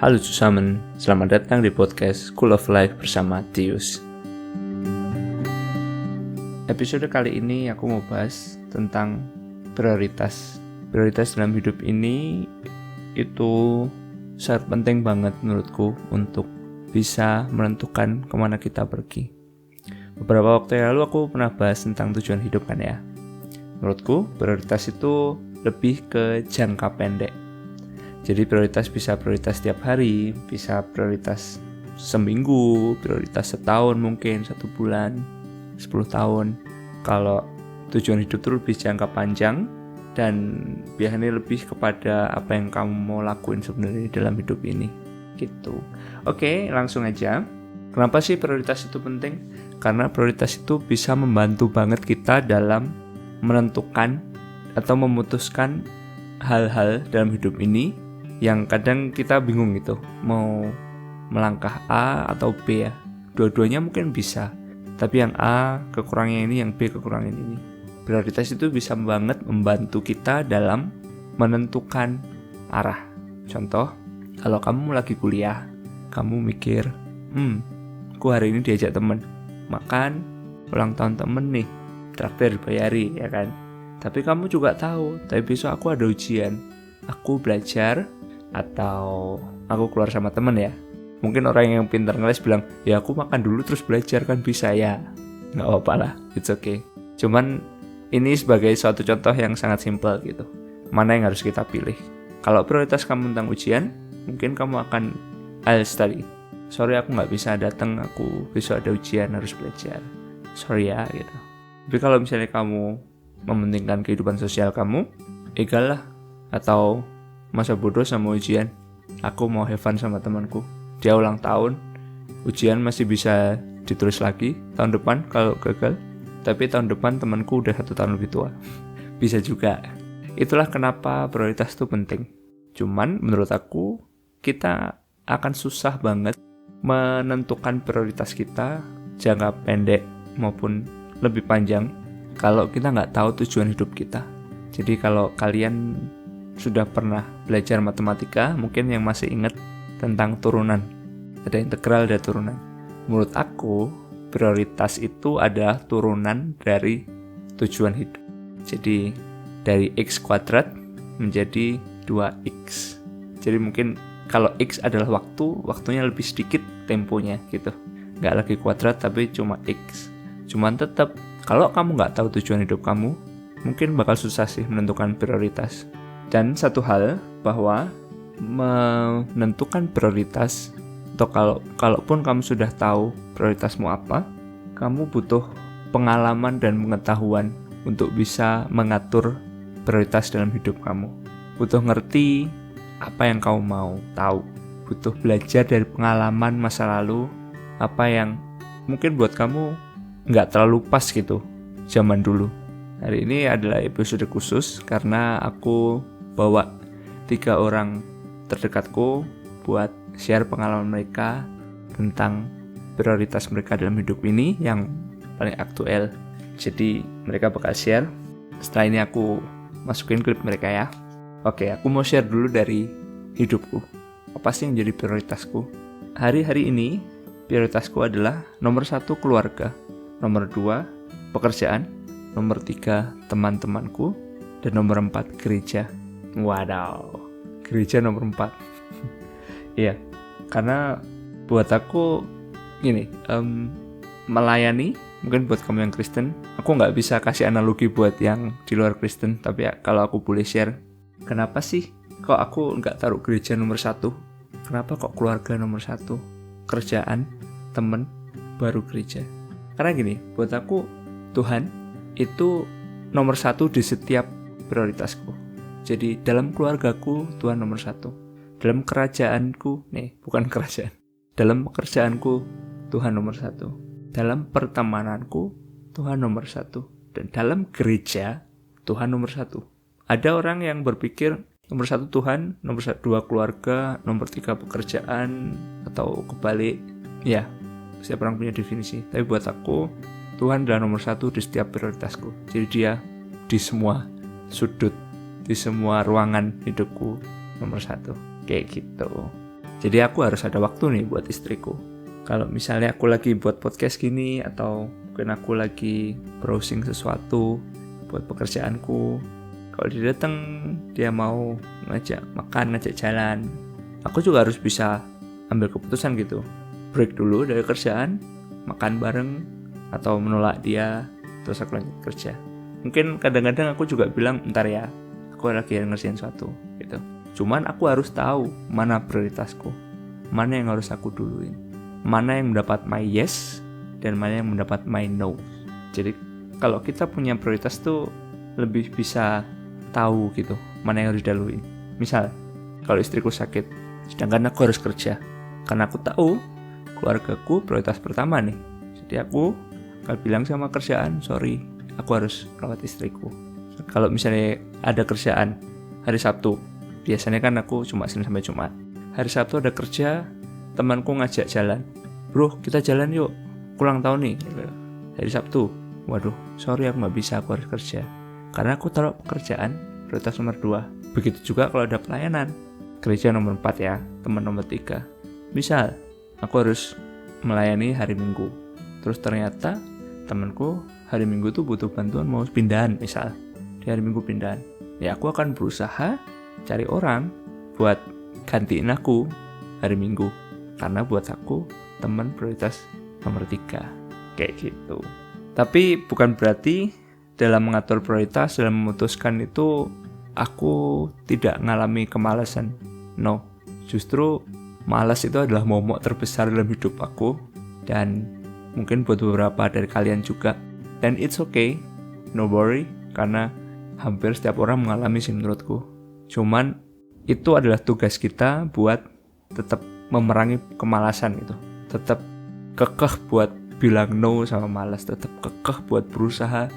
Halo Susamen, selamat datang di podcast School of Life bersama Tius. Episode kali ini aku mau bahas tentang prioritas. Prioritas dalam hidup ini itu sangat penting banget menurutku untuk bisa menentukan kemana kita pergi. Beberapa waktu yang lalu aku pernah bahas tentang tujuan hidup kan ya. Menurutku prioritas itu lebih ke jangka pendek. Jadi prioritas bisa prioritas setiap hari, bisa prioritas seminggu, prioritas setahun mungkin, 1 bulan, 10 tahun. Kalau tujuan hidup itu lebih jangka panjang dan biasanya lebih kepada apa yang kamu mau lakuin sebenarnya dalam hidup ini. Gitu. Oke, langsung aja. Kenapa sih prioritas itu penting? Karena prioritas itu bisa membantu banget kita dalam menentukan atau memutuskan hal-hal dalam hidup ini yang kadang kita bingung gitu, mau melangkah A atau B ya. Dua-duanya mungkin bisa, tapi yang A kekurangannya ini, yang B kekurangan ini. Prioritas itu bisa banget membantu kita dalam menentukan arah. Contoh, kalau kamu lagi kuliah, kamu mikir, aku hari ini diajak temen makan, ulang tahun temen nih, traktir bayari ya kan. Tapi kamu juga tahu, tapi besok aku ada ujian, aku belajar atau aku keluar sama temen ya. Mungkin orang yang pintar ngeles bilang, ya aku makan dulu terus belajar kan bisa ya. Nggak apa-apa lah, it's okay. Cuman ini sebagai suatu contoh yang sangat simpel gitu. Mana yang harus kita pilih? Kalau prioritas kamu tentang ujian, mungkin kamu akan I'll study. Sorry aku nggak bisa datang, aku besok ada ujian harus belajar. Sorry ya gitu. Tapi kalau misalnya kamu mementingkan kehidupan sosial kamu, egal lah. Atau masa bodoh sama ujian, aku mau have fun sama temanku, dia ulang tahun, ujian masih bisa ditulis lagi tahun depan kalau gagal, tapi tahun depan temanku udah 1 tahun lebih tua. Bisa juga. Itulah kenapa prioritas itu penting. Cuman menurut aku kita akan susah banget menentukan prioritas kita jangka pendek maupun lebih panjang kalau kita nggak tahu tujuan hidup kita. Jadi kalau kalian sudah pernah belajar matematika, mungkin yang masih ingat tentang turunan. Ada integral, ada turunan. Menurut aku, prioritas itu adalah turunan dari tujuan hidup. Jadi, dari X kuadrat menjadi 2X. Jadi mungkin kalau X adalah waktunya lebih sedikit temponya gitu. Nggak lagi kuadrat, tapi cuma X. Cuman tetap, kalau kamu nggak tahu tujuan hidup kamu, mungkin bakal susah sih menentukan prioritas. Dan satu hal bahwa menentukan prioritas atau kalaupun kamu sudah tahu prioritasmu apa, kamu butuh pengalaman dan pengetahuan untuk bisa mengatur prioritas dalam hidup kamu. Butuh ngerti apa yang kamu mau tahu. Butuh belajar dari pengalaman masa lalu, apa yang mungkin buat kamu nggak terlalu pas gitu zaman dulu. Hari ini adalah episode khusus karena aku bawa 3 orang terdekatku buat share pengalaman mereka tentang prioritas mereka dalam hidup ini yang paling aktual. Jadi mereka bakal share. Setelah ini aku masukin klip mereka ya. Oke, aku mau share dulu dari hidupku. Apa sih yang jadi prioritasku? Hari-hari ini prioritasku adalah nomor 1 keluarga, nomor 2 pekerjaan, nomor 3 teman-temanku, dan nomor 4 gereja. Wadaw, gereja nomor 4. Iya, karena buat aku gini, melayani, mungkin buat kamu yang Kristen, aku nggak bisa kasih analogi buat yang di luar Kristen, tapi ya, kalau aku boleh share, kenapa sih kok aku nggak taruh gereja nomor 1? Kenapa kok keluarga nomor 1? Kerjaan, temen, baru gereja. Karena gini, buat aku Tuhan itu nomor 1 di setiap prioritasku. Jadi dalam keluargaku Tuhan nomor 1. Dalam kerajaanku, bukan kerajaan. Dalam pekerjaanku Tuhan nomor 1. Dalam pertemananku Tuhan nomor 1. Dan dalam gereja Tuhan nomor 1. Ada orang yang berpikir nomor 1 Tuhan, nomor 2 keluarga, nomor 3 pekerjaan, atau kebalik. Ya, setiap orang punya definisi. Tapi buat aku Tuhan adalah nomor 1 di setiap prioritasku. Jadi dia di semua sudut, di semua ruangan hidupku nomor 1. Kayak gitu. Jadi aku harus ada waktu nih buat istriku. Kalau misalnya aku lagi buat podcast gini, atau mungkin aku lagi browsing sesuatu buat pekerjaanku, kalau dia datang, dia mau ngajak makan, ngajak jalan, aku juga harus bisa ambil keputusan gitu. Break dulu dari kerjaan, makan bareng, atau menolak dia, terus aku lanjut kerja. Mungkin kadang-kadang aku juga bilang, bentar ya, aku lagi ngerjain sesuatu gitu. Cuman aku harus tahu mana prioritasku, mana yang harus aku duluin, mana yang mendapat my yes, dan mana yang mendapat my no. Jadi kalau kita punya prioritas tuh lebih bisa tahu gitu, mana yang harus dilaluin. Misal, kalau istriku sakit, sedangkan aku harus kerja, karena aku tahu keluargaku prioritas pertama nih. Jadi aku kalau bilang sama kerjaan, sorry, aku harus rawat istriku. Kalau misalnya ada kerjaan hari Sabtu, biasanya kan aku cuma Senin sampai Jumat. Hari Sabtu ada kerja, temanku ngajak jalan, bro kita jalan yuk, ulang tahun nih, hari Sabtu. Waduh, sorry aku gak bisa, aku harus kerja. Karena aku taruh pekerjaan prioritas nomor 2. Begitu juga kalau ada pelayanan, gereja nomor 4 ya, teman nomor 3. Misal, aku harus melayani hari Minggu, terus ternyata temanku hari Minggu tuh butuh bantuan mau pindahan misal, di hari Minggu pindahan, ya aku akan berusaha cari orang buat gantiin aku hari Minggu, karena buat aku teman prioritas nomor 3, kayak gitu. Tapi bukan berarti dalam mengatur prioritas, dalam memutuskan itu aku tidak mengalami kemalasan. No, justru malas itu adalah momok terbesar dalam hidup aku, dan mungkin buat beberapa dari kalian juga. Dan it's okay, no worry, karena hampir setiap orang mengalami sih menurutku. Cuman itu adalah tugas kita buat tetap memerangi kemalasan itu, tetap kekeh buat bilang no sama malas, tetap kekeh buat berusaha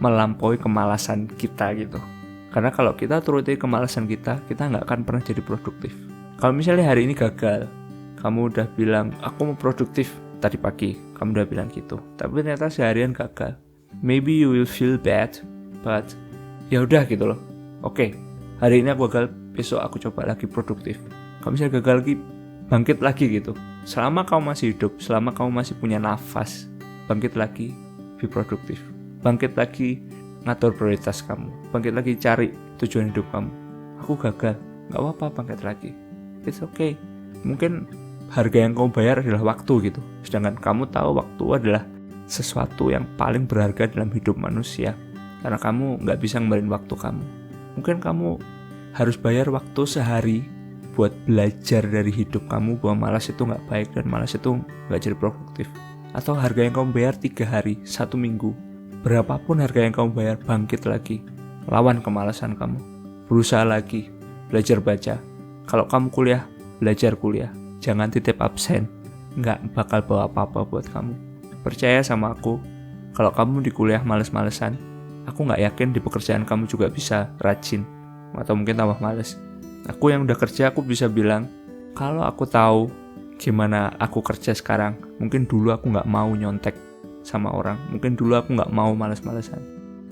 melampaui kemalasan kita gitu. Karena kalau kita turuti kemalasan kita nggak akan pernah jadi produktif. Kalau misalnya hari ini gagal, kamu udah bilang aku mau produktif tadi pagi, kamu udah bilang gitu, tapi ternyata seharian gagal, maybe you will feel bad, but ya udah gitu loh. Oke, hari ini aku gagal, besok aku coba lagi produktif. Kalau misalnya gagal lagi, bangkit lagi gitu. Selama kamu masih hidup, selama kamu masih punya nafas, bangkit lagi, be produktif. Bangkit lagi, ngatur prioritas kamu. Bangkit lagi, cari tujuan hidup kamu. Aku gagal, gak apa-apa, bangkit lagi. It's okay. Mungkin harga yang kamu bayar adalah waktu gitu. Sedangkan kamu tahu waktu adalah sesuatu yang paling berharga dalam hidup manusia. Karena kamu gak bisa ngembalin waktu kamu. Mungkin kamu harus bayar waktu sehari buat belajar dari hidup kamu bahwa malas itu gak baik dan malas itu gak jadi produktif. Atau harga yang kamu bayar 3 hari, 1 minggu, berapapun harga yang kamu bayar, bangkit lagi, lawan kemalasan kamu, berusaha lagi, belajar baca. Kalau kamu kuliah, belajar kuliah, jangan titip absen, gak bakal bawa apa-apa buat kamu. Percaya sama aku, kalau kamu di kuliah males-malesan, aku gak yakin di pekerjaan kamu juga bisa rajin, atau mungkin tambah males. Aku yang udah kerja, aku bisa bilang, kalau aku tahu gimana aku kerja sekarang, mungkin dulu aku gak mau nyontek sama orang, mungkin dulu aku gak mau males-malesan.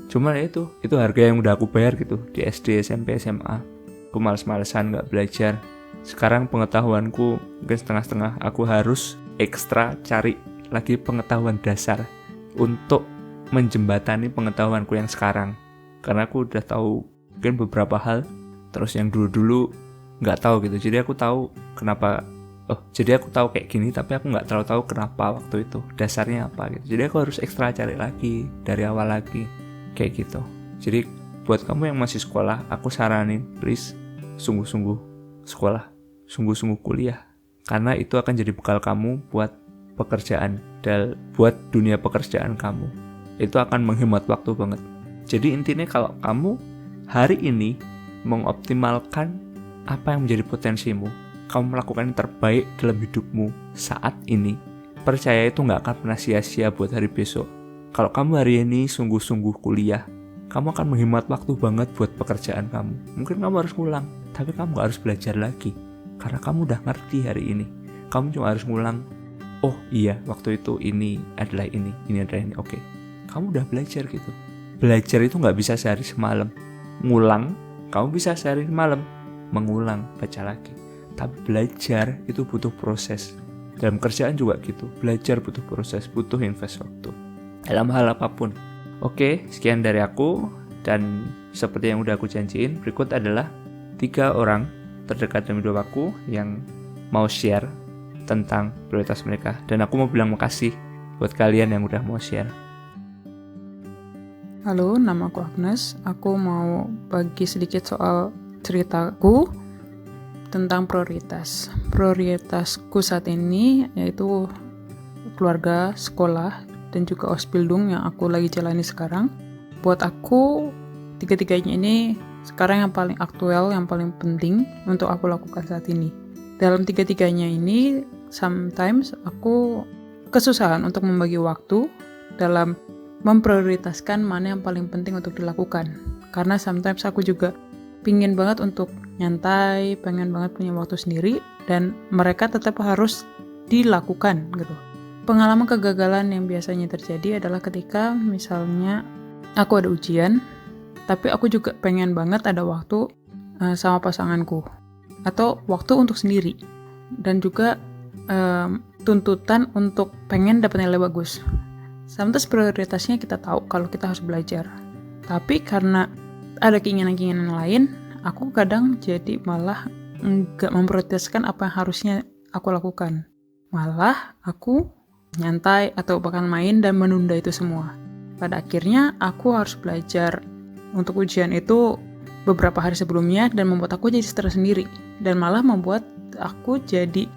Cuman ya itu harga yang udah aku bayar gitu, di SD, SMP, SMA. Aku males-malesan, gak belajar. Sekarang pengetahuanku mungkin setengah-setengah, aku harus ekstra cari lagi pengetahuan dasar untuk menjembatani pengetahuanku yang sekarang. Karena aku udah tahu mungkin beberapa hal, terus yang dulu-dulu nggak tahu gitu. Jadi aku tahu kenapa. Jadi aku tahu kayak gini, tapi aku nggak terlalu tahu kenapa waktu itu, dasarnya apa gitu. Jadi aku harus ekstra cari lagi dari awal lagi, kayak gitu. Jadi buat kamu yang masih sekolah, aku saranin please sungguh-sungguh sekolah, sungguh-sungguh kuliah, karena itu akan jadi bekal kamu buat pekerjaan dan buat dunia pekerjaan kamu. Itu akan menghemat waktu banget. Jadi intinya kalau kamu hari ini mengoptimalkan apa yang menjadi potensimu, kamu melakukan yang terbaik dalam hidupmu saat ini, percaya itu gak akan pernah sia-sia buat hari besok. Kalau kamu hari ini sungguh-sungguh kuliah, kamu akan menghemat waktu banget buat pekerjaan kamu. Mungkin kamu harus ngulang, tapi kamu gak harus belajar lagi, karena kamu udah ngerti hari ini. Kamu cuma harus ngulang, oh iya waktu itu ini adalah ini adalah ini. Oke, kamu udah belajar gitu. Belajar itu gak bisa sehari semalam. Ngulang, kamu bisa sehari semalam. Mengulang, baca lagi. Tapi belajar itu butuh proses. Dalam kerjaan juga gitu, belajar butuh proses, butuh invest waktu. Dalam hal apapun. Oke, sekian dari aku. Dan seperti yang udah aku janjiin, berikut adalah 3 orang terdekat dalam hidup aku yang mau share tentang prioritas mereka. Dan aku mau bilang makasih buat kalian yang udah mau share. Halo, nama aku Agnes. Aku mau bagi sedikit soal ceritaku tentang prioritas. Prioritasku saat ini yaitu keluarga, sekolah, dan juga Ausbildung yang aku lagi jalani sekarang. Buat aku, 3-tiganya ini sekarang yang paling aktual, yang paling penting untuk aku lakukan saat ini. Dalam 3-tiganya ini, sometimes aku kesusahan untuk membagi waktu dalam memprioritaskan mana yang paling penting untuk dilakukan. Karena sometimes aku juga pingin banget untuk nyantai, pengen banget punya waktu sendiri, dan mereka tetap harus dilakukan gitu. Pengalaman kegagalan yang biasanya terjadi adalah ketika misalnya aku ada ujian, tapi aku juga pengen banget ada waktu sama pasanganku, atau waktu untuk sendiri, dan juga tuntutan untuk pengen dapat nilai bagus. Sometimes prioritasnya kita tahu kalau kita harus belajar. Tapi karena ada keinginan-keinginan lain, aku kadang jadi malah nggak memprioritaskan apa yang harusnya aku lakukan. Malah aku nyantai atau bahkan main dan menunda itu semua. Pada akhirnya aku harus belajar untuk ujian itu beberapa hari sebelumnya dan membuat aku jadi stres sendiri. Dan malah membuat aku jadi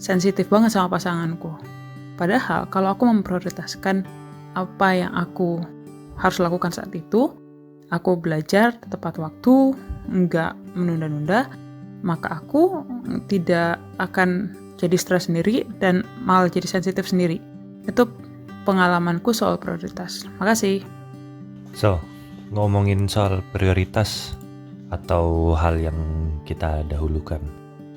sensitif banget sama pasanganku. Padahal kalau aku memprioritaskan apa yang aku harus lakukan saat itu, aku belajar tepat waktu, nggak menunda-nunda, maka aku tidak akan jadi stres sendiri dan malah jadi sensitif sendiri. Itu pengalamanku soal prioritas. Makasih. So, ngomongin soal prioritas atau hal yang kita dahulukan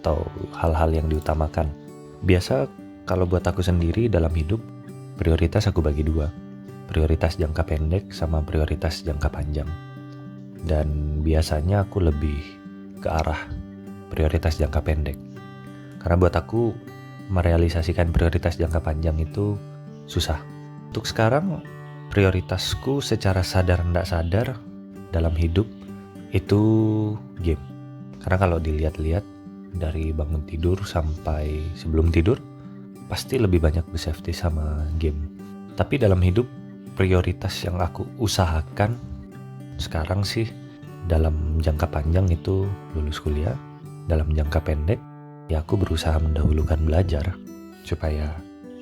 atau hal-hal yang diutamakan. Biasa kalau buat aku sendiri dalam hidup, prioritas aku bagi 2. Prioritas jangka pendek sama prioritas jangka panjang. Dan biasanya aku lebih ke arah prioritas jangka pendek. Karena buat aku, merealisasikan prioritas jangka panjang itu susah. Untuk sekarang, prioritasku secara sadar tidak sadar dalam hidup itu game. Karena kalau dilihat-lihat dari bangun tidur sampai sebelum tidur, pasti lebih banyak bersafety sama game. Tapi dalam hidup, prioritas yang aku usahakan sekarang sih dalam jangka panjang itu lulus kuliah. Dalam jangka pendek, ya aku berusaha mendahulukan belajar supaya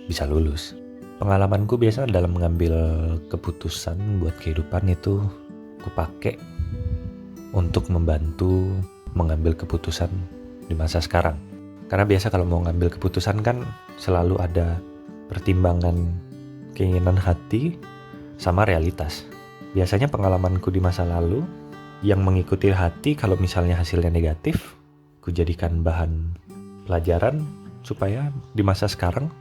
bisa lulus. Pengalamanku biasa dalam mengambil keputusan buat kehidupan itu aku pakai untuk membantu mengambil keputusan di masa sekarang. Karena biasa kalau mau ngambil keputusan kan selalu ada pertimbangan keinginan hati sama realitas. Biasanya pengalamanku di masa lalu yang mengikuti hati kalau misalnya hasilnya negatif, ku jadikan bahan pelajaran supaya di masa sekarang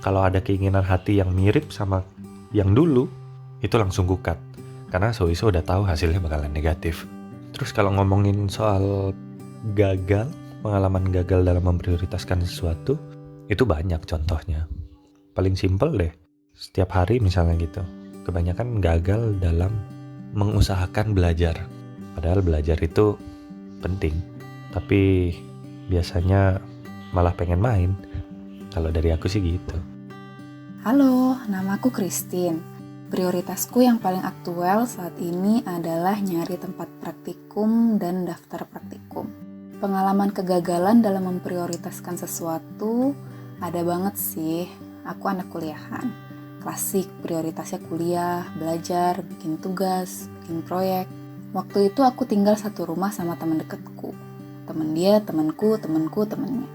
kalau ada keinginan hati yang mirip sama yang dulu, itu langsung ku cut. Karena so-iso udah tahu hasilnya bakalan negatif. Terus kalau ngomongin soal gagal, pengalaman gagal dalam memprioritaskan sesuatu, itu banyak contohnya. Paling simpel deh, setiap hari misalnya gitu. Kebanyakan gagal dalam mengusahakan belajar. Padahal belajar itu penting, tapi biasanya malah pengen main. Kalau dari aku sih gitu. Halo, namaku Christine. Prioritasku yang paling aktual saat ini adalah nyari tempat praktikum dan daftar praktikum. Pengalaman kegagalan dalam memprioritaskan sesuatu ada banget sih. Aku anak kuliahan. Klasik, prioritasnya kuliah, belajar, bikin tugas, bikin proyek. Waktu itu aku tinggal satu rumah sama teman dekatku. Temen dia, temanku, temennya.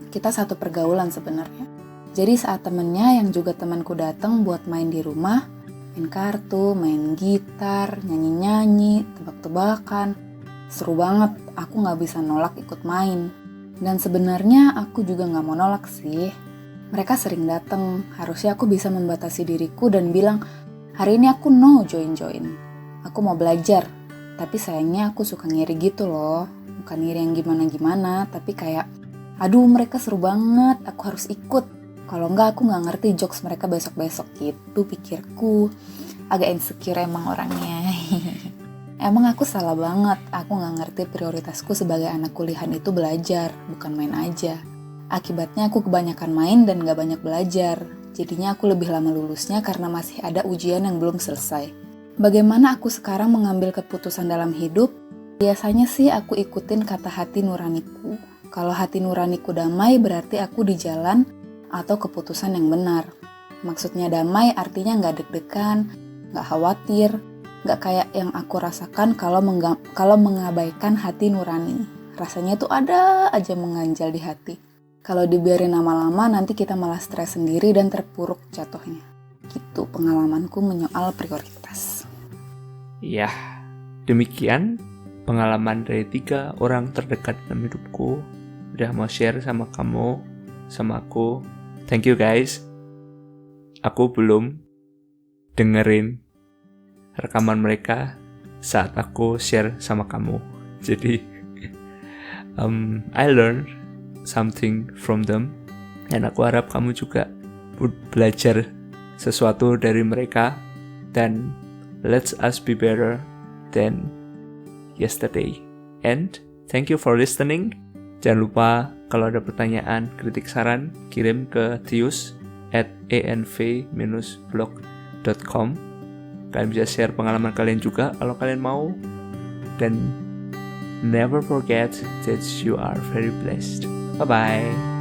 Kita satu pergaulan sebenarnya. Jadi saat temennya yang juga temanku datang buat main di rumah, main kartu, main gitar, nyanyi-nyanyi, tebak-tebakan. Seru banget, aku gak bisa nolak ikut main. Dan sebenarnya aku juga gak mau nolak sih. Mereka sering datang, harusnya aku bisa membatasi diriku dan bilang, hari ini aku no join-join. Aku mau belajar, tapi sayangnya aku suka ngiri gitu loh. Bukan ngiri yang gimana-gimana, tapi kayak aduh mereka seru banget, aku harus ikut. Kalau enggak aku nggak ngerti jokes mereka besok-besok gitu pikirku. Agak insecure emang orangnya. Emang aku salah banget, aku nggak ngerti prioritasku sebagai anak kuliahan itu belajar, bukan main aja. Akibatnya aku kebanyakan main dan nggak banyak belajar. Jadinya aku lebih lama lulusnya karena masih ada ujian yang belum selesai. Bagaimana aku sekarang mengambil keputusan dalam hidup? Biasanya sih aku ikutin kata hati nuraniku. Kalau hati nuraniku damai berarti aku di jalan atau keputusan yang benar. Maksudnya damai artinya nggak deg-degan, nggak khawatir, nggak kayak yang aku rasakan kalau mengabaikan hati nurani. Rasanya tuh ada aja mengganjal di hati. Kalau dibiarin lama-lama nanti kita malah stres sendiri dan terpuruk jatuhnya. Gitu pengalamanku menyoal prioritas. Ya, demikian pengalaman dari 3 orang terdekat dalam hidupku. Udah mau share sama kamu, sama aku. Thank you guys. Aku belum dengerin rekaman mereka saat aku share sama kamu. Jadi, I learned something from them. Dan aku harap kamu juga belajar sesuatu dari mereka. Dan let us be better than yesterday. And thank you for listening. Jangan lupa kalau ada pertanyaan, kritik, saran, kirim ke tius@anv-blog.com. Kalian bisa share pengalaman kalian juga kalau kalian mau. Dan never forget that you are very blessed. Bye-bye.